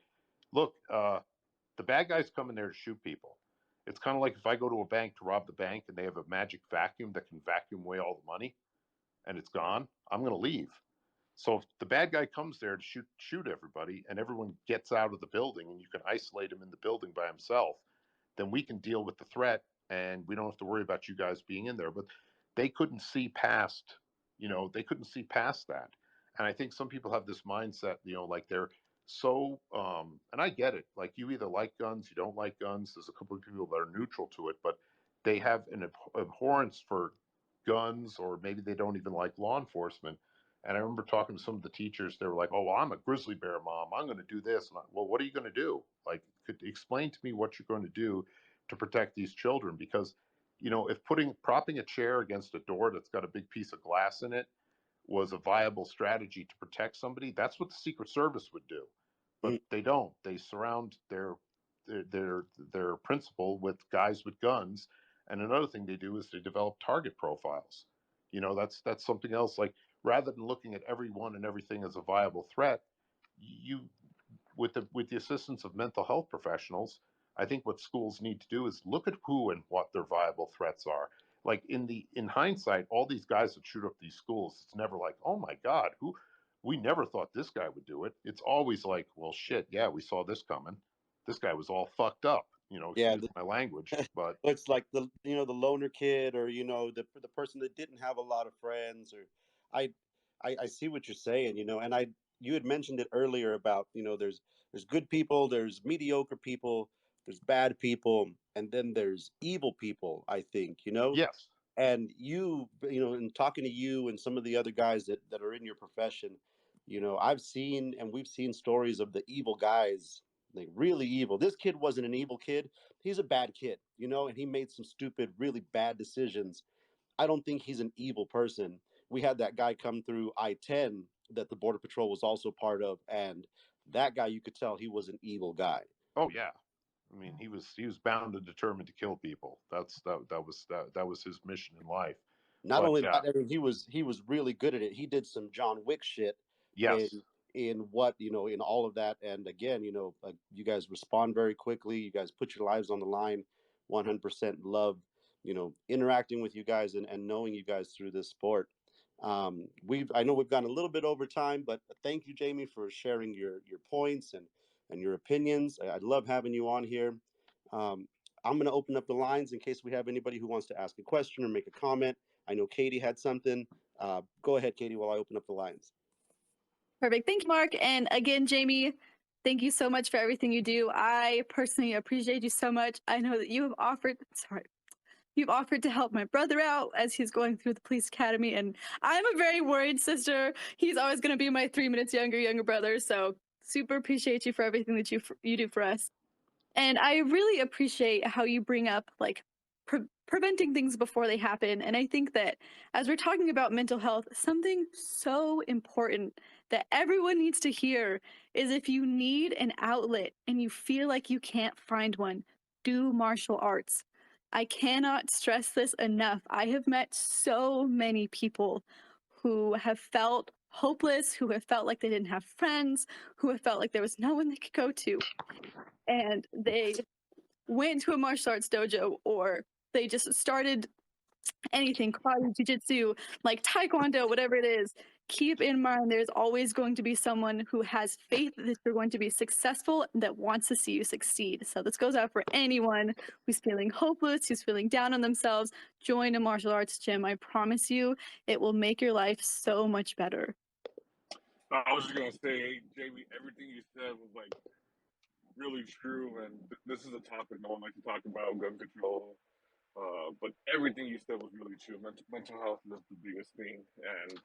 S8: look, the bad guys come in there to shoot people. It's kind of like if I go to a bank to rob the bank and they have a magic vacuum that can vacuum away all the money and it's gone, I'm going to leave. So if the bad guy comes there to shoot everybody and everyone gets out of the building and you can isolate him in the building by himself, then we can deal with the threat and we don't have to worry about you guys being in there. But they couldn't see past, they couldn't see past that. And I think some people have this mindset, like they're so, and I get it. Like, you either like guns, you don't like guns. There's a couple of people that are neutral to it, but they have an abhorrence for guns, or maybe they don't even like law enforcement. And I remember talking to some of the teachers. They were like, "Oh, well, I'm a grizzly bear mom. I'm going to do this." And well, what are you going to do? Like, could explain to me what you're going to do to protect these children? Because, if propping a chair against a door that's got a big piece of glass in it was a viable strategy to protect somebody, that's what the Secret Service would do. But they don't. They surround their principal with guys with guns. And another thing they do is they develop target profiles. That's something else. Like, rather than looking at everyone and everything as a viable threat, you with the assistance of mental health professionals, I think what schools need to do is look at who and what their viable threats are. Like, in hindsight, all these guys that shoot up these schools, it's never like, oh my God, we never thought this guy would do it. It's always like, well, shit, yeah, we saw this coming. This guy was all fucked up.
S6: Yeah,
S8: Excuse my language, but
S6: it's like the loner kid, or the person that didn't have a lot of friends. Or I see what you're saying, and you had mentioned it earlier about, there's good people, there's mediocre people, there's bad people, and then there's evil people, I think.
S8: yes,
S6: And in talking to you and some of the other guys that are in your profession, I've seen, and we've seen stories of the evil guys, like really evil. This kid wasn't an evil kid. He's a bad kid, and he made some stupid, really bad decisions. I don't think he's an evil person. We had that guy come through I-10 that the Border Patrol was also part of, and that guy, you could tell he was an evil guy.
S8: oh yeah. I mean, he was bound and determined to kill people. That was his mission in life.
S6: Not
S8: But
S6: only that, I mean, he was really good at it. He did some John Wick shit
S8: yes,
S6: in what, in all of that. And again, you guys respond very quickly. You guys put your lives on the line. 100% love, interacting with you guys and knowing you guys through this sport. I know we've gone a little bit over time, but thank you, Jamie, for sharing your points and your opinions. I love having you on here. I'm going to open up the lines in case we have anybody who wants to ask a question or make a comment. I know Katie had something. Go ahead, Katie, while I open up the lines.
S3: Perfect. Thank you, Mark. And again, Jamie, thank you so much for everything you do. I personally appreciate you so much. I know that you've offered to help my brother out as he's going through the police academy. And I'm a very worried sister. He's always going to be my 3 minutes younger brother. So super appreciate you for everything that you do for us. And I really appreciate how you bring up like preventing things before they happen. And I think that as we're talking about mental health, something so important that everyone needs to hear is, if you need an outlet and you feel like you can't find one, do martial arts. I cannot stress this enough. I have met so many people who have felt hopeless, who have felt like they didn't have friends, who have felt like there was no one they could go to. And they went to a martial arts dojo, or they just started anything, karate, jiu-jitsu, like taekwondo, whatever it is. Keep in mind there's always going to be someone who has faith that you're going to be successful, that wants to see you succeed. So this goes out for anyone who's feeling hopeless, who's feeling down on themselves. Join a martial arts gym. I promise you it will make your life so much better.
S5: I was just gonna say, Jamie, everything you said was like really true, and this is a topic no one likes to talk about, gun control. But everything you said was really true. Mental health is the biggest thing, and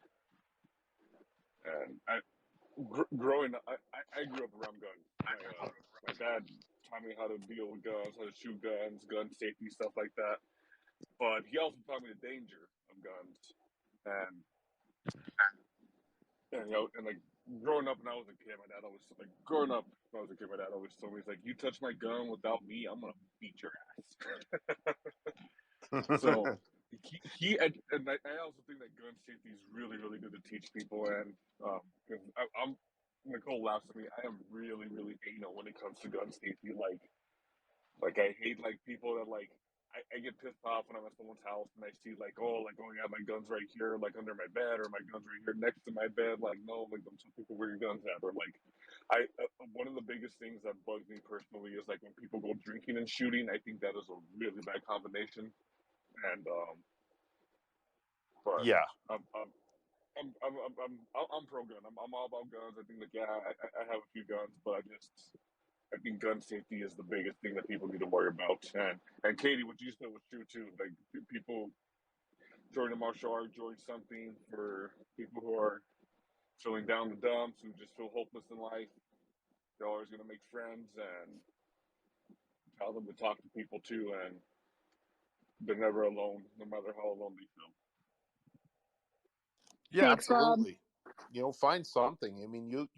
S5: growing up, I grew up around guns. My dad taught me how to deal with guns, how to shoot guns, gun safety, stuff like that. But he also taught me the danger of guns, and and like growing up when I was a kid, my dad always like growing up when I was a kid, my dad always told me, he's like, you touch my gun without me, I'm gonna beat your ass. So and I also think that gun safety is really really good to teach people, and I'm Nicole laughs at me. I am really really anal when it comes to gun safety. Like I hate like people that like I get pissed off when I'm at someone's house and I see like, oh, like, oh yeah, my gun's right here, like under my bed, or my gun's right here next to my bed. Like, no, like, don't tell people where your gun's at. Or like, one of the biggest things that bugs me personally is like when people go drinking and shooting. I think that is a really bad combination. And but
S8: Yeah.
S5: I'm pro gun. I'm all about guns. I think like, yeah, I have a few guns, but I think gun safety is the biggest thing that people need to worry about. And Katie, what you said was true too. Like people join a martial art, join something for people who are feeling down the dumps, who just feel hopeless in life. They're always going to make friends and tell them to talk to people too, and they're never alone, no matter how alone they feel.
S8: Yeah,
S3: Thanks, Rob.
S8: absolutely. Find something. I mean, you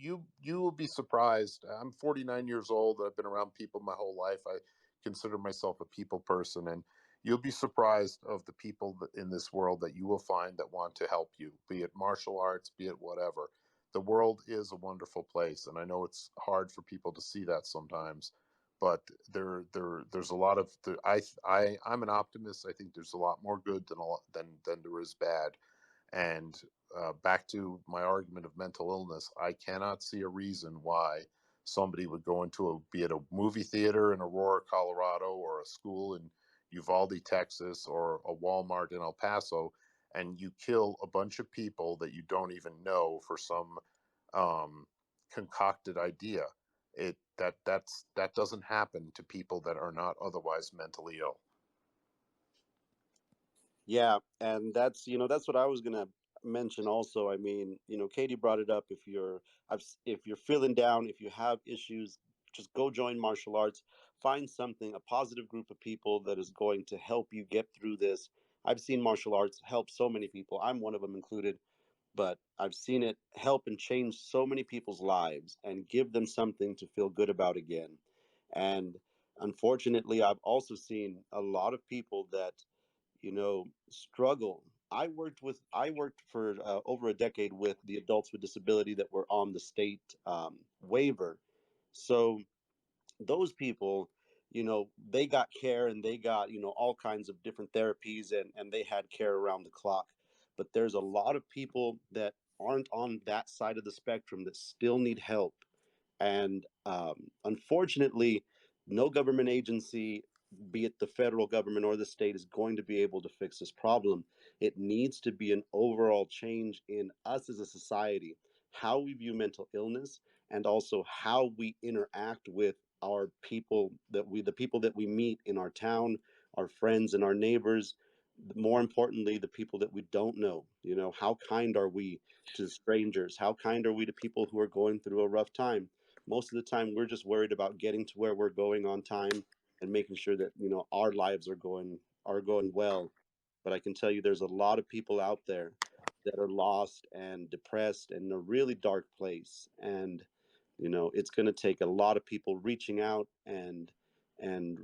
S8: will be surprised. I'm 49 years old. I've been around people my whole life. I consider myself a people person, and you'll be surprised of the people in this world that you will find that want to help you, be it martial arts, be it whatever. The world is a wonderful place, and I know it's hard for people to see that sometimes, but there's a lot of I'm an optimist. I think there's a lot more good than there is bad. And back to my argument of mental illness, I cannot see a reason why somebody would go into be it a movie theater in Aurora, Colorado, or a school in Uvalde, Texas, or a Walmart in El Paso, and you kill a bunch of people that you don't even know for some concocted idea. That doesn't happen to people that are not otherwise mentally ill.
S6: Yeah, and that's what I was gonna mention also. I mean, Katie brought it up. If you're feeling down, if you have issues, just go join martial arts. Find something, a positive group of people that is going to help you get through this. I've seen martial arts help so many people. I'm one of them included, but I've seen it help and change so many people's lives and give them something to feel good about again. And unfortunately, I've also seen a lot of people that struggle. I worked for over a decade with the adults with disability that were on the state waiver. So those people, they got care and they got, all kinds of different therapies, and they had care around the clock. But there's a lot of people that aren't on that side of the spectrum that still need help. And unfortunately, no government agency, be it the federal government or the state, is going to be able to fix this problem. It needs to be an overall change in us as a society, how we view mental illness, and also how we interact with our people the people that we meet in our town, our friends and our neighbors. More importantly, the people that we don't know. How kind are we to strangers? How kind are we to people who are going through a rough time? Most of the time we're just worried about getting to where we're going on time and making sure that our lives are going well. But I can tell you there's a lot of people out there that are lost and depressed and in a really dark place, and it's going to take a lot of people reaching out and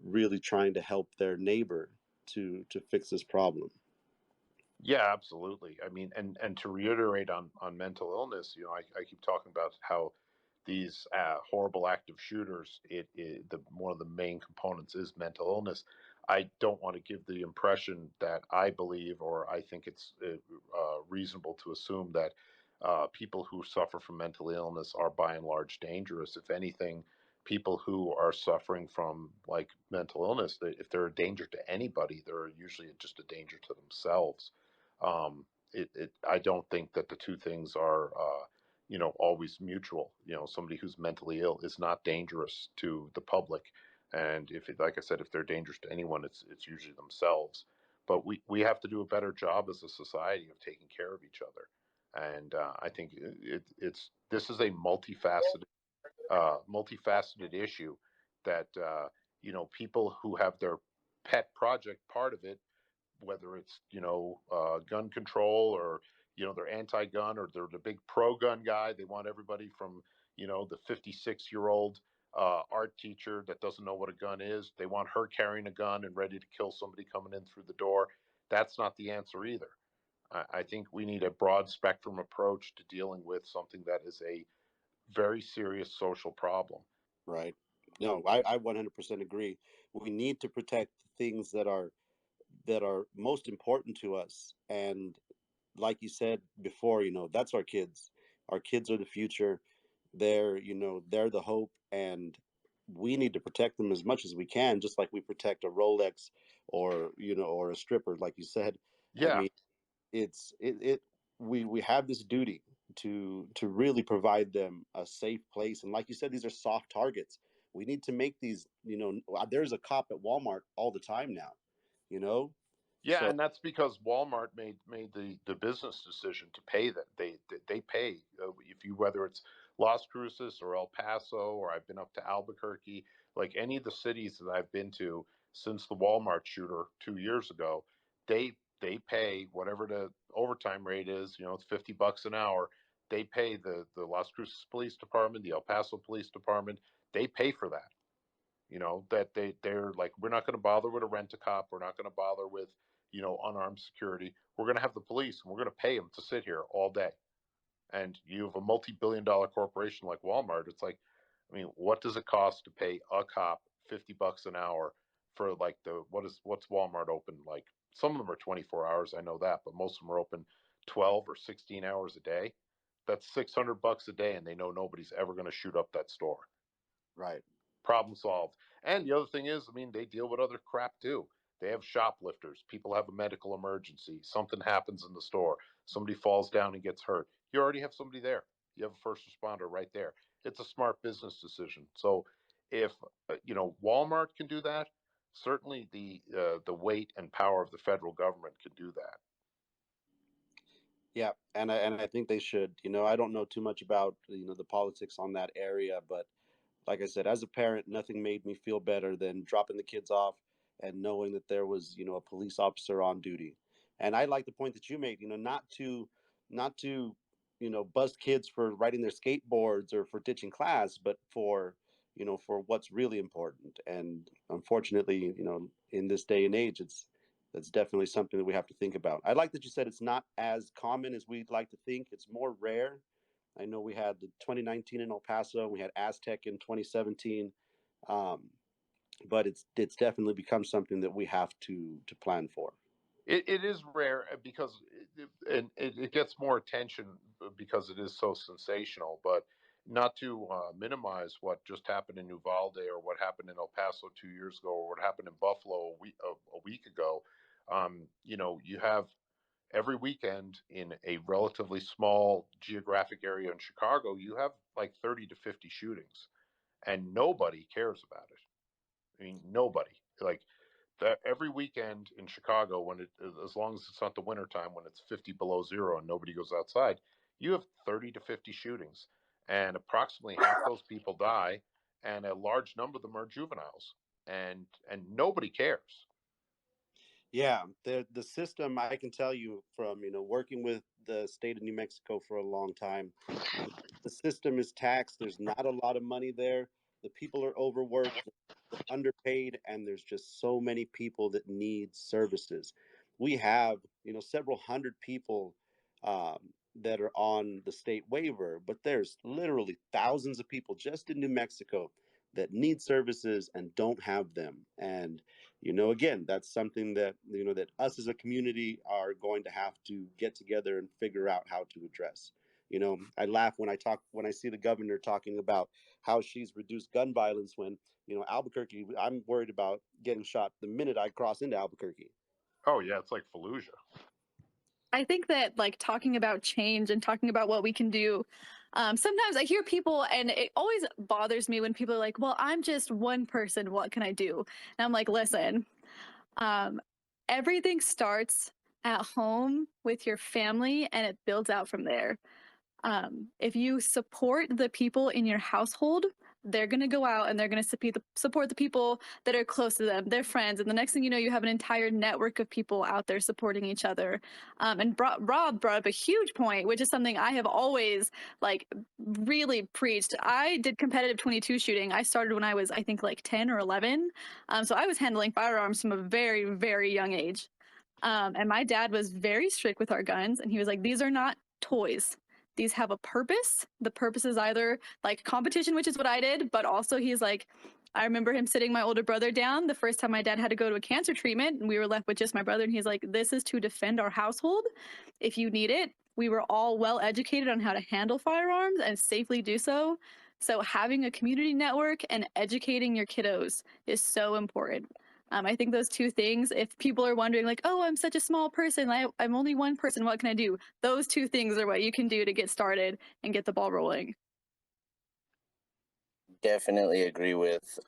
S6: really trying to help their neighbor. to fix this problem.
S8: Yeah, absolutely. I mean, and to reiterate on mental illness, you know, I keep talking about how these horrible active shooters, the one of the main components is mental illness. I don't want to give the impression that I believe, or I think it's reasonable to assume that people who suffer from mental illness are by and large dangerous. If anything, people who are suffering from like mental illness, if they're a danger to anybody, they're usually just a danger to themselves. I don't think that the two things are, you know, always mutual. You know, somebody who's mentally ill is not dangerous to the public, and if, like I said, if they're dangerous to anyone, it's usually themselves. But we have to do a better job as a society of taking care of each other, and I think it's this is a multifaceted issue that you know, people who have their pet project part of it, whether it's, you know, gun control, or you know, they're anti-gun, or they're the big pro-gun guy. They want everybody from, you know, the 56-year-old art teacher that doesn't know what a gun is. They want her carrying a gun and ready to kill somebody coming in through the door. That's not the answer either. I think we need a broad spectrum approach to dealing with something that is a very serious social problem.
S6: Right. No, I 100% agree. We need to protect the things that are most important to us. And like you said before, you know, that's our kids. Our kids are the future. They're, you know, they're the hope, and we need to protect them as much as we can, just like we protect a Rolex, or, you know, or a stripper, like you said. I
S8: Yeah.
S6: mean, it we have this duty to really provide them a safe place. And like you said, these are soft targets. We need to make these, you know, there's a cop at Walmart all the time now, you know.
S8: Yeah,
S6: So
S8: and that's because Walmart made the business decision to pay that. They pay, if you, whether it's Las Cruces or El Paso, or I've been up to Albuquerque, like any of the cities that I've been to since the Walmart shooter 2 years ago, they pay whatever the overtime rate is. You know, it's $50 an hour. They pay the Las Cruces Police Department, the El Paso Police Department. They pay for that. You know, that they're like, we're not going to bother with a rent a cop. We're not going to bother with, you know, unarmed security. We're going to have the police, and we're going to pay them to sit here all day. And you have a multi-billion-dollar corporation like Walmart. It's like, I mean, what does it cost to pay a cop $50 an hour for like what's Walmart open? Like, some of them are 24 hours, I know that, but most of them are open 12 or 16 hours a day. That's $600 a day, and they know nobody's ever going to shoot up that store.
S6: right.
S8: Problem solved. And the other thing is, I mean, they deal with other crap too. They have shoplifters. People have a medical emergency. Something happens in the store. Somebody falls down and gets hurt. You already have somebody there. You have a first responder right there. It's a smart business decision. So if you know, Walmart can do that, certainly the weight and power of the federal government can do that.
S6: Yeah, and I think they should. You know, I don't know too much about, you know, the politics on that area, but like I said, as a parent, nothing made me feel better than dropping the kids off and knowing that there was, you know, a police officer on duty. And I like the point that you made, you know, not to, you know, bust kids for riding their skateboards or for ditching class, but for, you know, for what's really important. And unfortunately, you know, in this day and age, that's definitely something that we have to think about. I like that you said it's not as common as we'd like to think. It's more rare. I know we had the 2019 in El Paso, we had Aztec in 2017, um, but it's definitely become something that we have to plan for.
S8: It is rare because it gets more attention because it is so sensational. But not to minimize what just happened in Uvalde, or what happened in El Paso 2 years ago, or what happened in Buffalo a week ago. You know, you have every weekend in a relatively small geographic area in Chicago, you have like 30 to 50 shootings, and nobody cares about it. I mean, nobody. Like, that every weekend in Chicago, when as long as it's not the winter time, when it's 50 below zero and nobody goes outside, you have 30 to 50 shootings, and approximately half those people die, and a large number of them are juveniles, and nobody cares.
S6: Yeah, the system, I can tell you from, you know, working with the state of New Mexico for a long time, the system is taxed. There's not a lot of money there, The people are overworked, they're underpaid, and there's just so many people that need services. We have, several hundred people um, that are on the state waiver, but there's literally thousands of people just in New Mexico that need services and don't have them. And again, that's something that that us as a community are going to have to get together and figure out how to address. I laugh when I see the governor talking about how she's reduced gun violence when Albuquerque. I'm worried about getting shot the minute I cross into Albuquerque.
S8: Oh yeah, it's like Fallujah.
S3: I think that like talking about change and talking about what we can do, sometimes I hear people, and it always bothers me when people are like, well, I'm just one person, what can I do? And I'm like, listen, um, everything starts at home with your family and it builds out from there. If you support the people in your household, they're going to go out and they're going to support the people that are close to them, their friends. And the next thing you know, you have an entire network of people out there supporting each other. And Rob brought up a huge point, which is something I have always like really preached. I did competitive 22 shooting. I started when I was, I think, like 10 or 11. So I was handling firearms from a very, very young age. And my dad was very strict with our guns. And he was like, these are not toys. These have a purpose. The purpose is either like competition, which is what I did, but also he's like, I remember him sitting my older brother down the first time my dad had to go to a cancer treatment and we were left with just my brother. And he's like, this is to defend our household. If you need it, we were all well educated on how to handle firearms and safely do so. So having a community network and educating your kiddos is so important. I think those two things, if people are wondering like, oh, I'm such a small person, I'm only one person, what can I do? Those two things are what you can do to get started and get the ball rolling.
S7: Definitely agree with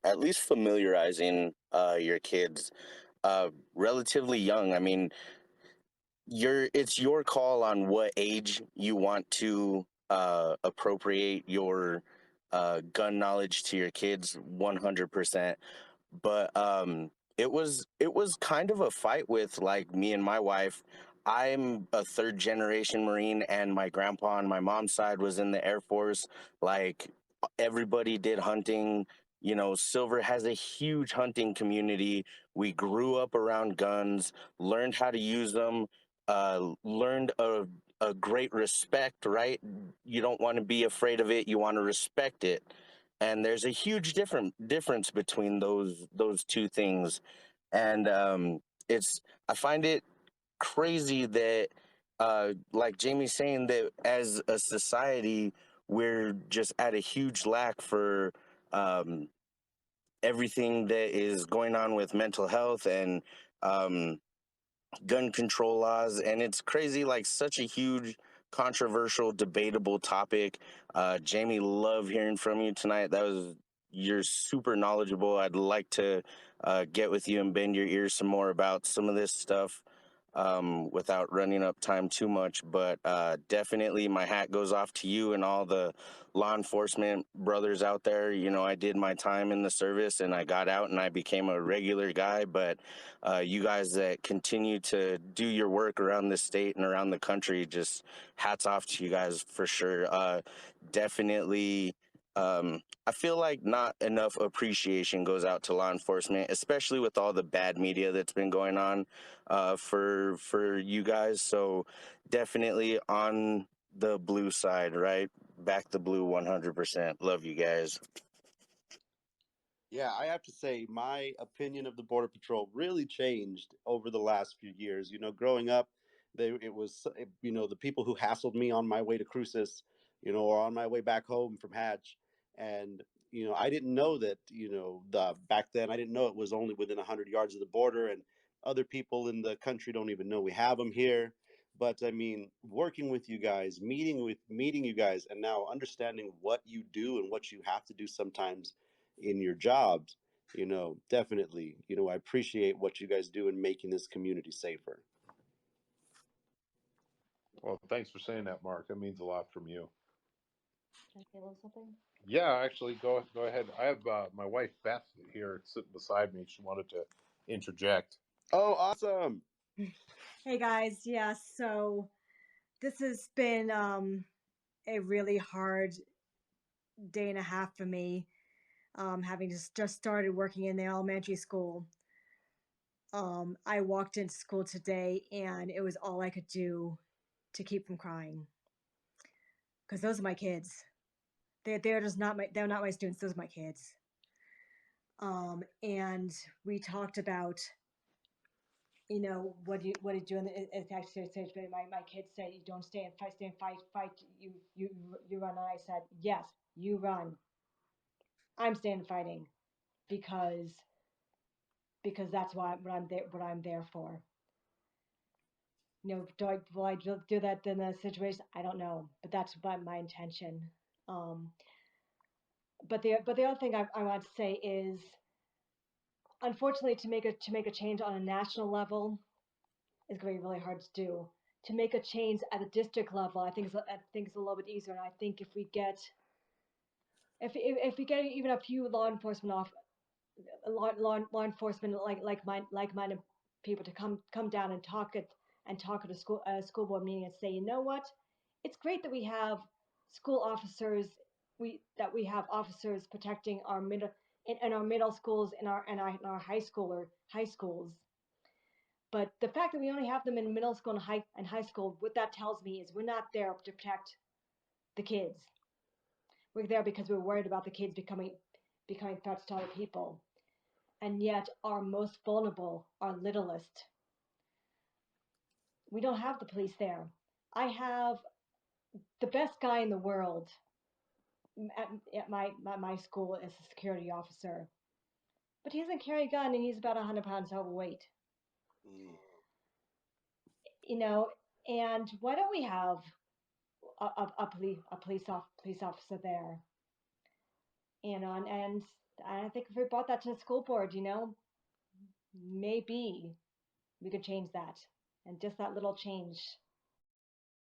S7: at least familiarizing your kids relatively young. I mean, it's your call on what age you want to appropriate your gun knowledge to your kids 100%. But it was kind of a fight with like me and my wife. I'm a third generation Marine, and my grandpa on my mom's side was in the Air Force. Like everybody did hunting. Silver has a huge hunting community. We grew up around guns, learned how to use them, learned a great respect, right? You don't want to be afraid of it, you want to respect it. And there's a huge difference between those two things. And I find it crazy that like Jamie's saying, that as a society we're just at a huge lack for um, everything that is going on with mental health and um, gun control laws. And it's crazy, like such a huge controversial debatable topic. Jamie, love hearing from you tonight. You're super knowledgeable. I'd like to get with you and bend your ears some more about some of this stuff without running up time too much. But definitely my hat goes off to you and all the law enforcement brothers out there. I did my time in the service and I got out and I became a regular guy. But you guys that continue to do your work around the state and around the country, just hats off to you guys for sure. Definitely. I feel like not enough appreciation goes out to law enforcement, especially with all the bad media that's been going on for you guys. So definitely on the blue side, right? Back the blue 100%. Love you guys.
S6: Yeah, I have to say my opinion of the Border Patrol really changed over the last few years. Growing up, it was the people who hassled me on my way to Cruces, or on my way back home from Hatch, and I didn't know that the back then I didn't know it was only within 100 yards of the border, and other people in the country don't even know we have them here. But I mean, working with you guys, meeting you guys, and now understanding what you do and what you have to do sometimes in your jobs, definitely, I appreciate what you guys do in making this community safer.
S8: Well, thanks for saying that, Mark. That means a lot from you.
S9: Can I say a little something?
S8: Yeah, actually, go ahead. I have my wife Beth here sitting beside me. She wanted to interject.
S6: Oh, awesome.
S9: Hey guys, yeah, so this has been a really hard day and a half for me. having just started working in the elementary school. I walked into school today and it was all I could do to keep from crying. Because those are my kids. They're just not they're not my students, those are my kids. And we talked about, what do you do in the actually stage? My kids say, you don't stay and fight, you run. And I said, yes, you run. I'm staying and fighting because that's what I'm there for. Will I do that in a situation? I don't know, but that's my intention. But the other thing I want to say is, unfortunately, to make a change on a national level is going to be really hard to do. To make a change at a district level, I think it's a little bit easier. And I think if we get even a few law enforcement like-minded people to come down and talk at a school board meeting and say, you know what, it's great that we have school officers, we have officers protecting our middle in our middle schools and our high schools. But the fact that we only have them in middle school and high school, what that tells me is we're not there to protect the kids. We're there because we're worried about the kids becoming threats to other people. And yet our most vulnerable, our littlest, we don't have the police there. I have the best guy in the world at my school as a security officer, but he doesn't carry a gun and he's about 100 pounds overweight. And why don't we have a police officer there? And I think if we brought that to the school board, maybe we could change that. And just that little change.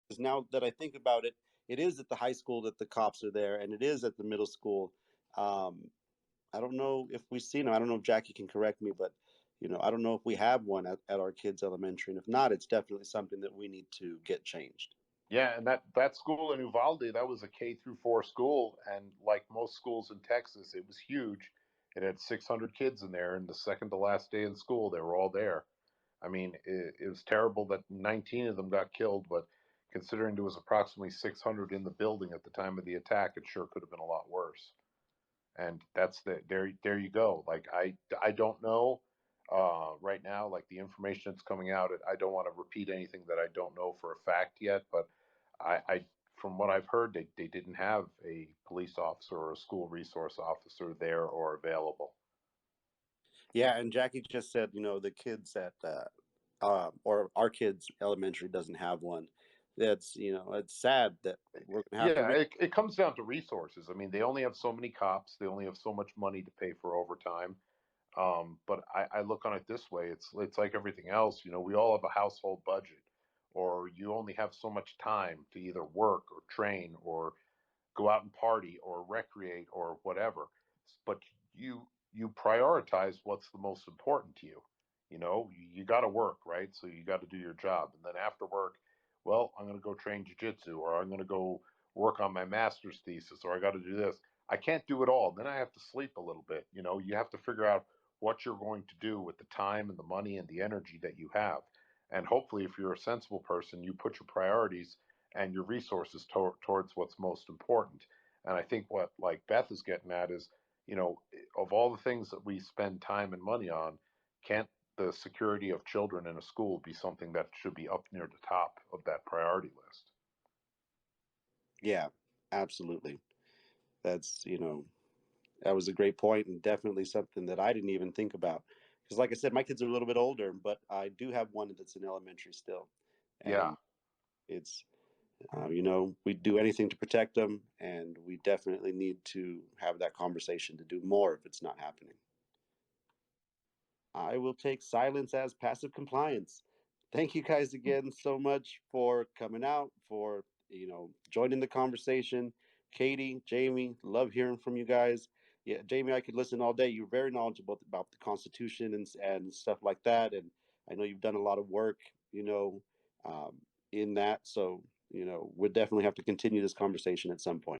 S6: Because now that I think about it, it is at the high school that the cops are there, and it is at the middle school. I don't know if we've seen them. I don't know if Jackie can correct me, but I don't know if we have one at our kids' elementary. And if not, it's definitely something that we need to get changed.
S8: Yeah, and that school in Uvalde, that was a K-4 school, and like most schools in Texas, it was huge. It had 600 kids in there, and the second to last day in school, they were all there. I mean, it was terrible that 19 of them got killed, but considering there was approximately 600 in the building at the time of the attack, it sure could have been a lot worse. And that's there you go. Like I don't know right now, like the information that's coming out. I don't want to repeat anything that I don't know for a fact yet, but I from what I've heard, they didn't have a police officer or a school resource officer there or available.
S6: Yeah, and Jackie just said, the kids at or our kids elementary doesn't have one. That's it's sad that we're gonna have
S8: Yeah,
S6: to.
S8: it comes down to resources. I mean, they only have so many cops. They only have so much money to pay for overtime. But I look on it this way: it's like everything else. We all have a household budget, or you only have so much time to either work or train or go out and party or recreate or whatever. But you prioritize what's the most important to you. You got to work, right? So you got to do your job, and then after work, well, I'm going to go train jujitsu, or I'm going to go work on my master's thesis, or I got to do this. I can't do it all. Then I have to sleep a little bit. You have to figure out what you're going to do with the time and the money and the energy that you have. And hopefully, if you're a sensible person, you put your priorities and your resources towards what's most important. And I think what like Beth is getting at is, of all the things that we spend time and money on, can't the security of children in a school be something that should be up near the top of that priority list?
S6: Yeah, absolutely. That's that was a great point, and definitely something that I didn't even think about. Because, like I said, my kids are a little bit older, but I do have one that's in elementary still,
S8: Yeah.
S6: and it's we do anything to protect them, and we definitely need to have that conversation to do more if it's not happening. I will take silence as passive compliance. Thank you guys again so much for coming out, for joining the conversation. Katie, Jamie, love hearing from you guys. Yeah, Jamie, I could listen all day. You're very knowledgeable about the Constitution and stuff like that, and I know you've done a lot of work, um, in that. So we'll definitely have to continue this conversation at some point.